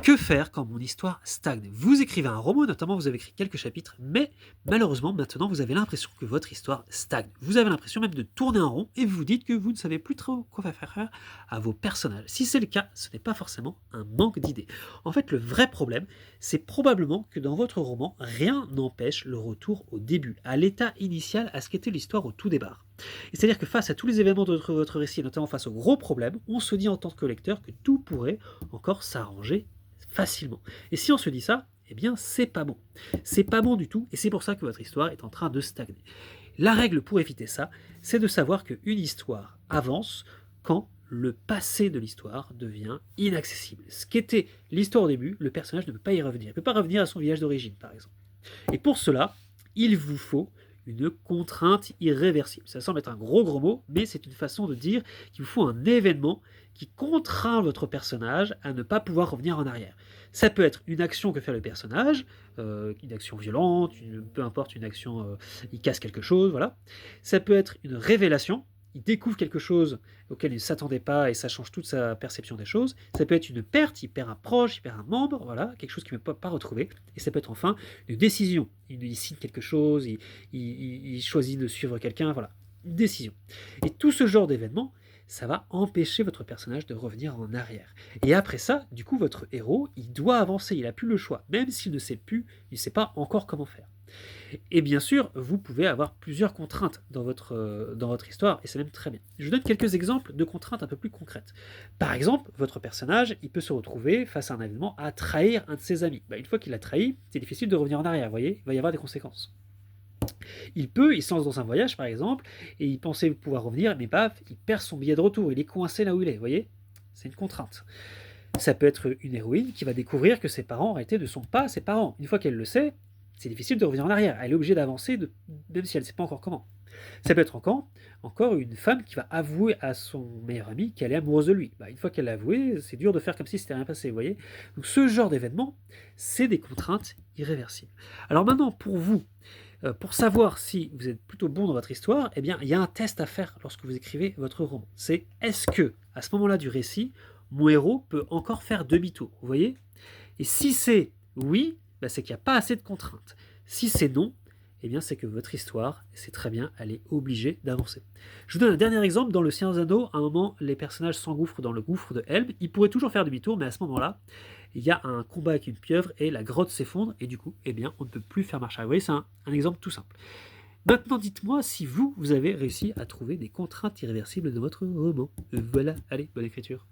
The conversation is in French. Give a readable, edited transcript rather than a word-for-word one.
Que faire quand mon histoire stagne? Vous écrivez un roman, notamment vous avez écrit quelques chapitres, mais malheureusement maintenant vous avez l'impression que votre histoire stagne. Vous avez l'impression même de tourner en rond et vous vous dites que vous ne savez plus trop quoi faire à vos personnages. Si c'est le cas, ce n'est pas forcément un manque d'idées. En fait, le vrai problème, c'est probablement que dans votre roman, rien n'empêche le retour au début, à l'état initial, à ce qu'était l'histoire au tout départ. Et c'est-à-dire que face à tous les événements de votre récit, et notamment face aux gros problèmes, on se dit en tant que lecteur que tout pourrait encore s'arranger facilement. Et si on se dit ça, eh bien c'est pas bon. C'est pas bon du tout, et c'est pour ça que votre histoire est en train de stagner. La règle pour éviter ça, c'est de savoir qu'une histoire avance quand le passé de l'histoire devient inaccessible. Ce qu'était l'histoire au début, le personnage ne peut pas y revenir. Il ne peut pas revenir à son village d'origine, par exemple. Et pour cela, il vous faut une contrainte irréversible. Ça semble être un gros mot, mais c'est une façon de dire qu'il vous faut un événement qui contraint votre personnage à ne pas pouvoir revenir en arrière. Ça peut être une action que fait le personnage, une action violente, peu importe, une action, il casse quelque chose, voilà. Ça peut être une révélation, il découvre quelque chose auquel il ne s'attendait pas et ça change toute sa perception des choses. Ça peut être une perte, il perd un proche, il perd un membre, voilà, quelque chose qu'il ne peut pas retrouver. Et ça peut être enfin une décision, il décide quelque chose, il choisit de suivre quelqu'un, voilà, une décision. Et tout ce genre d'événements, ça va empêcher votre personnage de revenir en arrière. Et après ça, du coup, votre héros, il doit avancer, il n'a plus le choix, même s'il ne sait plus, il ne sait pas encore comment faire. Et bien sûr, vous pouvez avoir plusieurs contraintes dans votre histoire, et c'est même très bien. Je vous donne quelques exemples de contraintes un peu plus concrètes. Par exemple, votre personnage, il peut se retrouver face à un événement à trahir un de ses amis. Une fois qu'il l'a trahi, c'est difficile de revenir en arrière, vous voyez, il va y avoir des conséquences. Il se lance dans un voyage, par exemple, et il pensait pouvoir revenir, mais paf, il perd son billet de retour, il est coincé là où il est, vous voyez. C'est une contrainte. Ça peut être une héroïne qui va découvrir que ses parents en réalité ne sont pas ses parents. Une fois qu'elle le sait, c'est difficile de revenir en arrière. Elle est obligée d'avancer, même si elle ne sait pas encore comment. Ça peut être encore une femme qui va avouer à son meilleur ami qu'elle est amoureuse de lui. Une fois qu'elle l'a avoué, c'est dur de faire comme si c'était rien passé, vous voyez. Donc ce genre d'événement, c'est des contraintes irréversibles. Alors maintenant, pour vous, pour savoir si vous êtes plutôt bon dans votre histoire, eh bien, il y a un test à faire lorsque vous écrivez votre roman. C'est est-ce que, à ce moment-là du récit, mon héros peut encore faire demi-tour, vous voyez? Et si c'est oui, c'est qu'il n'y a pas assez de contraintes. Si c'est non, eh bien c'est que votre histoire, c'est très bien, elle est obligée d'avancer. Je vous donne un dernier exemple. Dans Le Seigneur des Anneaux, à un moment, les personnages s'engouffrent dans le gouffre de Helm. Ils pourraient toujours faire demi-tour, mais à ce moment-là, il y a un combat avec une pieuvre et la grotte s'effondre, et du coup, eh bien, on ne peut plus faire marche arrière. Vous voyez, c'est un exemple tout simple. Maintenant, dites-moi si vous avez réussi à trouver des contraintes irréversibles de votre roman. Voilà, allez, bonne écriture.